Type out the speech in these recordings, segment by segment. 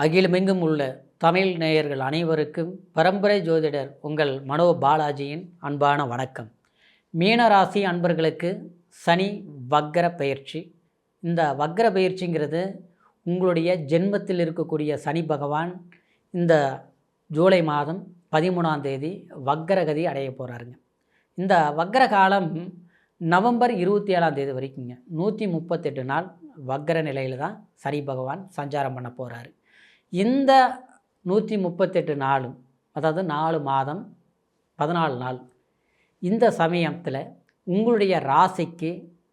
அகிலமெங்கும் உள்ள தமிழ் நேயர்கள் அனைவருக்கும் பரம்பரை ஜோதிடர் உங்கள் மனோ பாலாஜியின் அன்பான வணக்கம். மீனராசி அன்பர்களுக்கு சனி வக்கர பயிற்சி. இந்த வக்கர பயிற்சிங்கிறது உங்களுடைய ஜென்மத்தில் இருக்கக்கூடிய சனி பகவான் இந்த ஜூலை மாதம் 13ஆம் தேதி வக்கரகதி அடைய போகிறாருங்க. இந்த வக்கர காலம் நவம்பர் 27ஆம் தேதி வரைக்குங்க. 138 நாள் வக்கர நிலையில் தான் சனி பகவான் சஞ்சாரம் பண்ண போகிறாரு. இந்த 138 நாளும், அதாவது 4 மாதம் 14 நாள், இந்த சமயத்தில் உங்களுடைய ராசிக்கு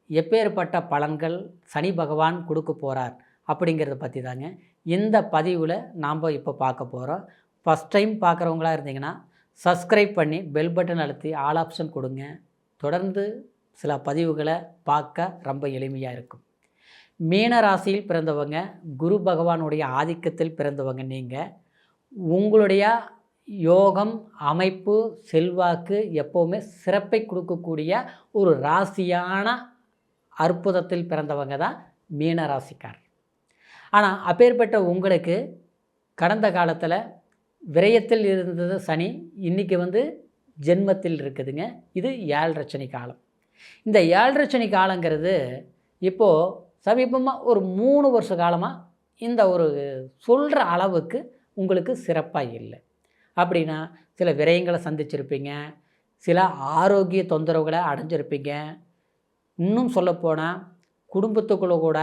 எப்பேற்பட்ட பலன்கள் சனி பகவான் கொடுக்க போகிறார் அப்படிங்கிறத பற்றி தாங்க இந்த பதிவில் நாம் இப்போ பார்க்க போகிறோம். ஃபஸ்ட் டைம் பார்க்குறவங்களா இருந்தீங்கன்னா சப்ஸ்கிரைப் பண்ணி பெல் பட்டன் அழுத்தி ஆல் ஆப்ஷன் கொடுங்க. தொடர்ந்து சில பதிவுகளை பார்க்க ரொம்ப எளிமையாக இருக்கும். மீன ராசியில் பிறந்தவங்க, குரு பகவானுடைய ஆதிக்கத்தில் பிறந்தவங்க நீங்கள், உங்களுடைய யோகம், அமைப்பு, செல்வாக்கு எப்போவுமே சிறப்பை கொடுக்கக்கூடிய ஒரு ராசியான அற்புதத்தில் பிறந்தவங்க தான் மீன ராசிக்கார். ஆனால் அப்பேற்பட்ட உங்களுக்கு கடந்த காலத்தில் விரயத்தில் இருந்தது சனி, இன்றைக்கி ஜென்மத்தில் இருக்குதுங்க. இது 7.5 சனி காலம். இந்த 7.5 சனி காலங்கிறது இப்போது சமீபமாக ஒரு 3 வருஷ காலமாக இந்த ஒரு சொல்கிற அளவுக்கு உங்களுக்கு சிறப்பாக இல்லை. அப்படின்னா சில விரயங்களை சந்திச்சிருப்பீங்க, சில ஆரோக்கிய தொந்தரவுகளை அடைஞ்சிருப்பீங்க. இன்னும் சொல்லப்போனால் குடும்பத்துக்குள்ளே கூட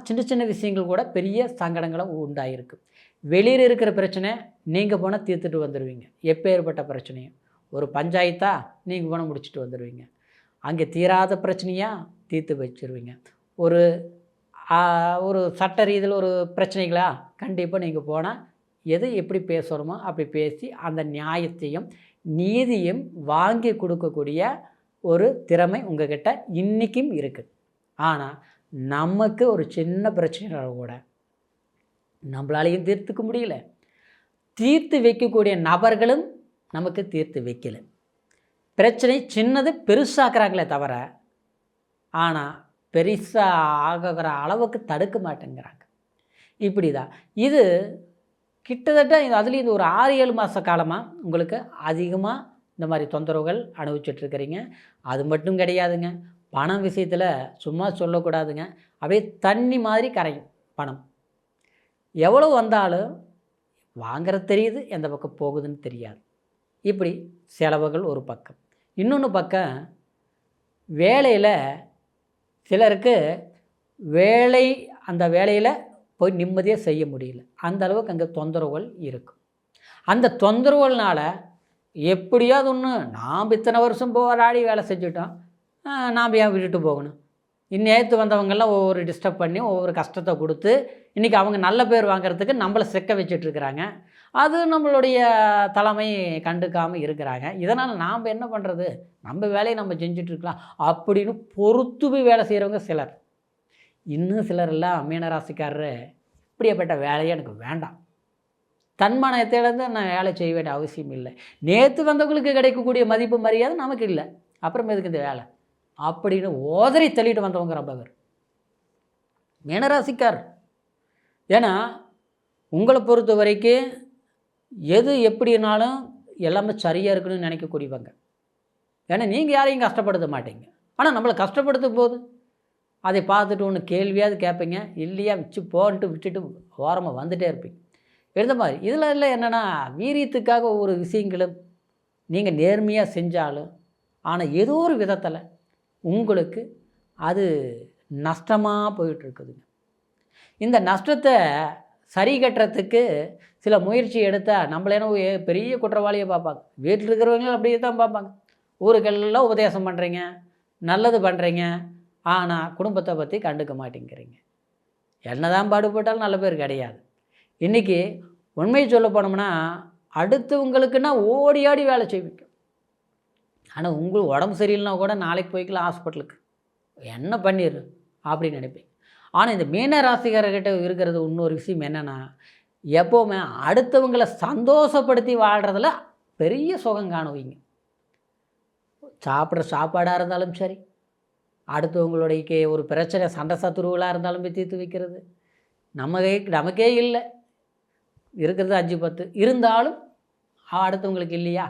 சின்ன சின்ன விஷயங்கள் கூட பெரிய சங்கடங்களை உண்டாகிருக்கு. வெளியில் இருக்கிற பிரச்சனை நீங்கள் போனால் தீர்த்துட்டு வந்துடுவீங்க. எப்பேற்பட்ட பிரச்சனையும் ஒரு பஞ்சாயத்தா நீங்கள் போனால் முடிச்சுட்டு வந்துடுவீங்க. அங்கே தீராத பிரச்சனையாக தீர்த்து வச்சுருவீங்க. ஒரு சட்ட ரீதியில் ஒரு பிரச்சனைகளா கண்டிப்பாக நீங்கள் போனால் எது எப்படி பேசணுமோ அப்படி பேசி அந்த நியாயத்தையும் நீதியும் வாங்கி கொடுக்கக்கூடிய ஒரு திறமை உங்கள்கிட்ட இன்றைக்கும் இருக்குது. ஆனால் நமக்கு ஒரு சின்ன பிரச்சனை கூட நம்மளாலையும் தீர்த்துக்க முடியல. தீர்த்து வைக்கக்கூடிய நபர்களும் நமக்கு தீர்த்து வைக்கல. பிரச்சனை சின்னது பெருசாக்குறாங்களே தவிர, ஆனால் பெருசாக ஆகிற அளவுக்கு தடுக்க மாட்டேங்கிறாங்க. இப்படி தான் இது கிட்டத்தட்ட அதுலேயும் இது ஒரு 6-7 மாத காலமாக உங்களுக்கு அதிகமாக இந்த மாதிரி தொந்தரவுகள் அனுபவிச்சிட்ருக்கிறீங்க. அது மட்டும் கிடையாதுங்க, பணம் விஷயத்தில் சும்மா சொல்லக்கூடாதுங்க. அப்படியே தண்ணி மாதிரி கரையும் பணம். எவ்வளோ வந்தாலும் வாங்கிறது தெரியுது, எந்த பக்கம் போகுதுன்னு தெரியாது. இப்படி செலவுகள் ஒரு பக்கம். இன்னொன்று பக்கம் வேலையில் சிலருக்கு அந்த வேலையில் போய் நிம்மதியாக செய்ய முடியல. அந்த அளவுக்கு அங்கே தொந்தரவுகள் இருக்கும். அந்த தொந்தரவுகள்னால் எப்படியாவது ஒன்று நாம் இத்தனை வருஷம் போராடி வேலை செஞ்சுட்டோம், நாம் ஏன் விட்டுட்டு போகணும்? நேற்று வந்தவங்கெல்லாம் ஒவ்வொரு டிஸ்டர்ப் பண்ணி ஒவ்வொரு கஷ்டத்தை கொடுத்து இன்றைக்கி அவங்க நல்ல பேர் வாங்கிறதுக்கு நம்மளை சிக்க வச்சிட்ருக்கிறாங்க. அது நம்மளுடைய தலைமை கண்டுக்காமல் இருக்கிறாங்க. இதனால் நாம் என்ன பண்ணுறது, நம்ம வேலையை நம்ம செஞ்சிட்ருக்கலாம் அப்படின்னு பொறுத்து போய் வேலை செய்கிறவங்க சிலர். இன்னும் சிலரெல்லாம் மீனராசிக்காரரு இப்படியேப்பட்ட வேலையே எனக்கு வேண்டாம், தன்மானத்திலேருந்து நான் வேலை செய்ய வேண்டிய அவசியம் இல்லை, நேற்று வந்தவங்களுக்கு கிடைக்கக்கூடிய மதிப்பு மரியாதை நமக்கு இல்லை, அப்புறம் எதுக்கு இந்த வேலை அப்படின்னு ஓதறி தள்ளிட்டு வந்தவங்க ரொம்ப பேர் மீனராசிக்கார். ஏன்னா உங்களை பொறுத்த வரைக்கும் எது எப்படினாலும் எல்லாமே சரியாக இருக்குன்னு நினைக்கக்கூடியவங்க. ஏன்னா நீங்கள் யாரையும் கஷ்டப்படுத்த மாட்டீங்க, ஆனால் நம்மளை கஷ்டப்படுத்தும் போது அதை பார்த்துட்டு ஒன்று கேள்வியாவது கேட்பீங்க, இல்லையா வச்சு போன்ட்டு விட்டுட்டு ஓரமாக வந்துகிட்டே இருப்பீங்க. இருந்த மாதிரி இதில் இல்லை என்னென்னா, வீரியத்துக்காக ஒவ்வொரு விஷயங்களும் நீங்கள் நேர்மையாக செஞ்சாலும் ஆனால் ஏதோ ஒரு விதத்தில் உங்களுக்கு அது நஷ்டமாக போயிட்டுருக்குதுங்க. இந்த நஷ்டத்தை சரி கட்டுறதுக்கு சில முயற்சி எடுத்தால் நம்மளேனோ பெரிய குற்றவாளியை பார்ப்பாங்க. வீட்டில் இருக்கிறவங்களும் அப்படியே தான் பார்ப்பாங்க. ஊருக்கெல்லாம் உபதேசம் பண்ணுறீங்க, நல்லது பண்ணுறீங்க, ஆனால் குடும்பத்தை பற்றி கண்டுக்க மாட்டேங்கிறீங்க. என்ன தான் பாடுபட்டாலும் நல்ல பேர் கிடையாது. இன்றைக்கி உண்மையை சொல்ல போனோம்னா அடுத்தவங்களுக்குன்னா ஓடி ஆடி வேலை செய்வீங்க. ஆனால் உங்களுக்கு உடம்பு சரியில்லைனா கூட நாளைக்கு போய்க்கலாம் ஹாஸ்பிட்டலுக்கு, என்ன பண்ணிடு அப்படின்னு நினைப்பேன். ஆனால் இந்த மீன ராசிக்காரர்கிட்ட இருக்கிறது இன்னொரு விஷயம் என்னென்னா, எப்போவுமே அடுத்தவங்களை சந்தோஷப்படுத்தி வாழ்கிறதுல பெரிய சுகம் காணுவீங்க. சாப்பிட்ற சாப்பாடாக இருந்தாலும் சரி, அடுத்தவங்களுடைய ஒரு பிரச்சனை சண்டை சத்துருவலாக இருந்தாலும் போய் தீர்த்து வைக்கிறது, நமக்கே இல்லை, இருக்கிறது 5-10 இருந்தாலும் அடுத்தவங்களுக்கு இல்லையா,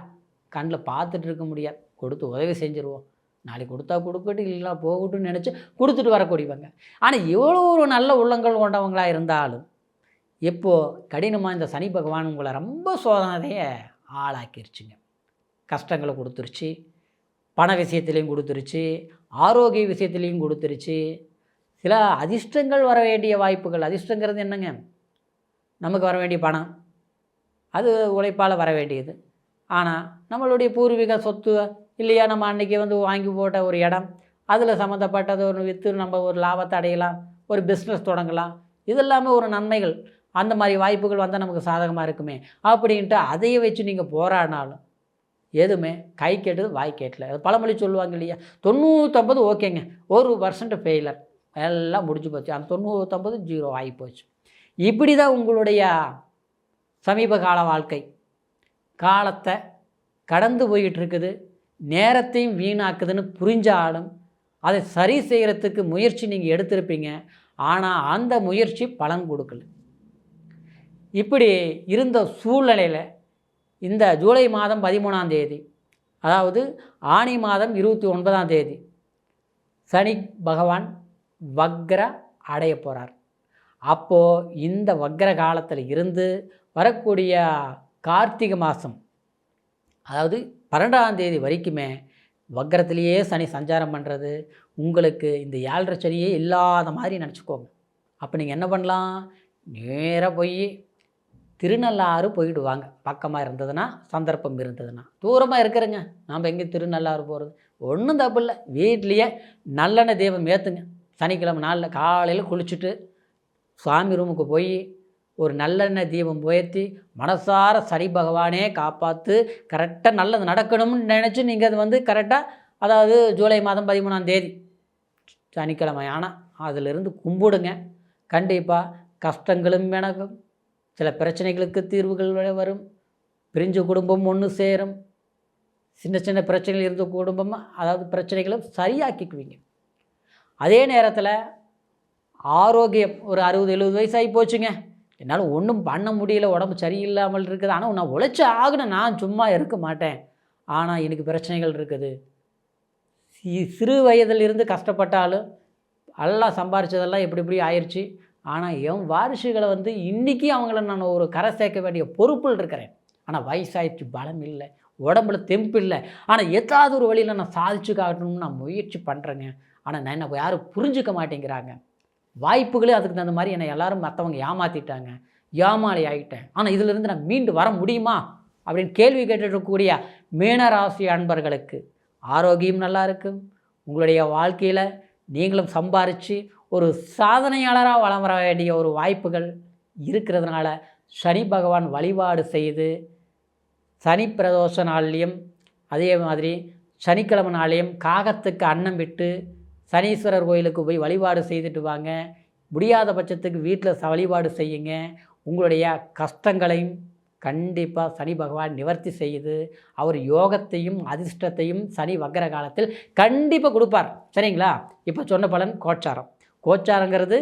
கண்ணில் பார்த்துட்டு இருக்க முடியாது, கொடுத்து உதவி செஞ்சுருவோம், நாளைக்கு கொடுத்தா கொடுக்கட்டும் இல்லைனா போகட்டும்னு நினச்சி கொடுத்துட்டு வரக்கூடியவங்க. ஆனால் எவ்வளோ ஒரு நல்ல உள்ளங்கள் கொண்டவங்களாக இருந்தாலும் இப்போது கடினமாக இந்த சனி பகவான் உங்களை ரொம்ப சோதனையை ஆளாக்கிருச்சுங்க. கஷ்டங்களை கொடுத்துருச்சு, பண விஷயத்துலேயும் கொடுத்துருச்சு, ஆரோக்கிய விஷயத்துலேயும் கொடுத்துருச்சு. சில அதிர்ஷ்டங்கள் வர வேண்டிய வாய்ப்புகள், அதிர்ஷ்டங்கிறது என்னங்க, நமக்கு வர வேண்டிய பணம், அது உழைப்பால் வர வேண்டியது. ஆனால் நம்மளுடைய பூர்வீக சொத்து இல்லையா, நம்ம அன்றைக்கி வாங்கி போட்ட ஒரு இடம், அதில் சம்மந்தப்பட்டது ஒரு விற்று நம்ம ஒரு லாபத்தை அடையலாம், ஒரு பிஸ்னஸ் தொடங்கலாம், இதெல்லாமே ஒரு நன்மைகள். அந்த மாதிரி வாய்ப்புகள் வந்தால் நமக்கு சாதகமாக இருக்குமே அப்படின்ட்டு அதையே வச்சு நீங்கள் போராடினாலும் எதுவுமே கை கேட்டது வாய் கேட்டல. அது பழமொழி சொல்லுவாங்க இல்லையா, 99 ஓகேங்க, 1% ஃபெயிலர், எல்லாம் முடிஞ்சு போச்சு. அந்த 99 0 ஆகி போச்சு. இப்படி தான் உங்களுடைய சமீப கால வாழ்க்கை காலத்தை கடந்து போய்கிட்டு இருக்குது. நேரத்தையும் வீணாக்குதுன்னு புரிஞ்சாலும் அதை சரி செய்கிறதுக்கு முயற்சி நீங்கள் எடுத்திருப்பீங்க. ஆனால் அந்த முயற்சி பலன் கொடுக்கல. இப்படி இருந்த சூழ்நிலையில் இந்த ஜூலை மாதம் 13ஆம் தேதி, அதாவது ஆனி மாதம் 29ஆம் தேதி சனி பகவான் வக்ர அடைய போகிறார். அப்போது இந்த வக்ர காலத்தில் இருந்து வரக்கூடிய கார்த்திகை மாதம், அதாவது 12ஆம் தேதி வரைக்குமே வக்ரத்திலேயே சனி சஞ்சாரம் பண்ணுறது உங்களுக்கு இந்த 7.5 சனியே இல்லாத மாதிரி நினச்சிக்கோங்க. அப்போ நீங்கள் என்ன பண்ணலாம், நேராக போய் திருநள்ளாறு போயிட்டு வாங்க. பக்கமாக இருந்ததுன்னா, சந்தர்ப்பம் இருந்ததுன்னா. தூரமாக இருக்கிறேங்க, நாம் எங்கே திருநள்ளாறு போகிறது, ஒன்றும் தப்பு இல்லை. வீட்லேயே நல்லெண்ணெய் தீபம் ஏற்றுங்க. சனிக்கிழமை நாளில் காலையில் குளிச்சுட்டு சாமி ரூமுக்கு போய் ஒரு நல்லெண்ணெய் தீபம் உயர்த்தி மனசார சனி பகவானே காப்பாற்று, கரெக்டாக நல்லது நடக்கணும்னு நினச்சி நீங்கள் அது கரெக்டாக, அதாவது ஜூலை மாதம் 13ஆம் தேதி சனிக்கிழமை ஆனால் அதிலிருந்து கும்பிடுங்க. கண்டிப்பாக கஷ்டங்களும் விலகும், சில பிரச்சனைகளுக்கு தீர்வுகள் வரும், பிரிஞ்சு குடும்பம் ஒன்று சேரும், சின்ன சின்ன பிரச்சனைகள் இருந்த குடும்பமாக, அதாவது பிரச்சனைகளை சரியாக்கிக்குவீங்க. அதே நேரத்தில் ஆரோக்கியம், ஒரு 60-70 வயசாகி போச்சுங்க, என்னால் ஒன்றும் பண்ண முடியல, உடம்பு சரியில்லாமல் இருக்குது, ஆனால் நான் உழைச்சி ஆகணும், நான் சும்மா இருக்க மாட்டேன், ஆனால் எனக்கு பிரச்சனைகள் இருக்குது. சிறு வயதிலிருந்து கஷ்டப்பட்டாலும் எல்லாம் சம்பாரித்ததெல்லாம் எப்படி ஆயிடுச்சு. ஆனால் என் வாரிசுகளை இன்றைக்கி அவங்கள நான் ஒரு கரை சேர்க்க வேண்டிய பொறுப்பில் இருக்கிறேன். ஆனால் வயசாயிடுச்சு, பலம் இல்லை, உடம்புல தெம்பு இல்லை, ஆனால் ஏதாவது ஒரு வழியில் நான் சாதிச்சு காட்டணும்னு நான் முயற்சி பண்ணுறேங்க. ஆனால் நான் என்ன யாரும் புரிஞ்சிக்க மாட்டேங்கிறாங்க. வாய்ப்புகளே அதுக்கு தகுந்த மாதிரி என்னை எல்லோரும் மற்றவங்க ஏமாற்றிட்டாங்க, ஏமாளி ஆகிட்டேன், ஆனால் இதிலிருந்து நான் மீண்டு வர முடியுமா அப்படின்னு கேள்வி கேட்டுருக்கக்கூடிய மீனராசி அன்பர்களுக்கு ஆரோக்கியம் நல்லா இருக்கும். உங்களுடைய வாழ்க்கையில் நீங்களும் சம்பாரித்து ஒரு சாதனையாளராக வளம் வர வேண்டிய ஒரு வாய்ப்புகள் இருக்கிறதுனால சனி பகவான் வழிபாடு செய்து, சனி பிரதோஷ நாள்லேயும் அதே மாதிரி சனிக்கிழமை நாளையும் காகத்துக்கு அன்னம் விட்டு சனீஸ்வரர் கோயிலுக்கு போய் வழிபாடு செய்துட்டு வாங்க. முடியாத பட்சத்துக்கு வீட்டில் வழிபாடு செய்யுங்க. உங்களுடைய கஷ்டங்களையும் கண்டிப்பாக சனி பகவான் நிவர்த்தி செய்து அவர் யோகத்தையும் அதிர்ஷ்டத்தையும் சனி வக்ர காலத்தில் கண்டிப்பாக கொடுப்பார். சரிங்களா? இப்போ சொன்ன பலன் கோச்சாரம். கோச்சாரங்கிறது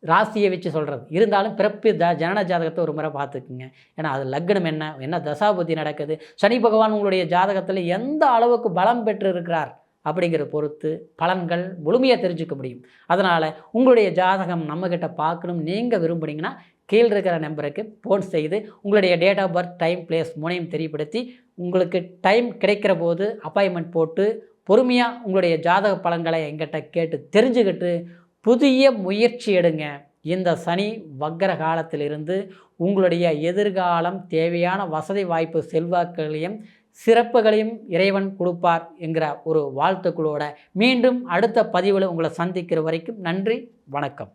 ராசியை வச்சு சொல்கிறது, இருந்தாலும் பிறப்பு ஜனன ஜாதகத்தை ஒரு முறை பார்த்துக்குங்க. ஏன்னா அது லக்னம் என்ன தசாபுத்தி நடக்குது, சனி பகவான் உங்களுடைய ஜாதகத்தில் எந்த அளவுக்கு பலம் பெற்று இருக்கிறார் அப்படிங்கிறத பொறுத்து பலன்கள் முழுமையாக தெரிஞ்சுக்க முடியும். அதனால் உங்களுடைய ஜாதகம் நம்மக்கிட்ட பார்க்கணும் நீங்கள் விரும்புனீங்கன்னா கீழே இருக்கிற நம்பருக்கு ஃபோன் செய்து உங்களுடைய date of birth, time, place மூணையும் தெரியப்படுத்தி உங்களுக்கு டைம் கிடைக்கிற போது அப்பாயின்மெண்ட் போட்டு பொறுமையாக உங்களுடைய ஜாதக பலன்களை எங்கிட்ட கேட்டு தெரிஞ்சுக்கிட்டு புதிய முயற்சி எடுங்க. இந்த சனி வக்ர காலத்திலிருந்து உங்களுடைய எதிர்காலம் தேவையான வசதி வாய்ப்பு செல்வாக்குகளையும் சிறப்புகளையும் இறைவன் கொடுப்பார் என்கிற ஒரு வாழ்த்துக்களோட மீண்டும் அடுத்த பதிவில் உங்களை சந்திக்கிற வரைக்கும் நன்றி, வணக்கம்.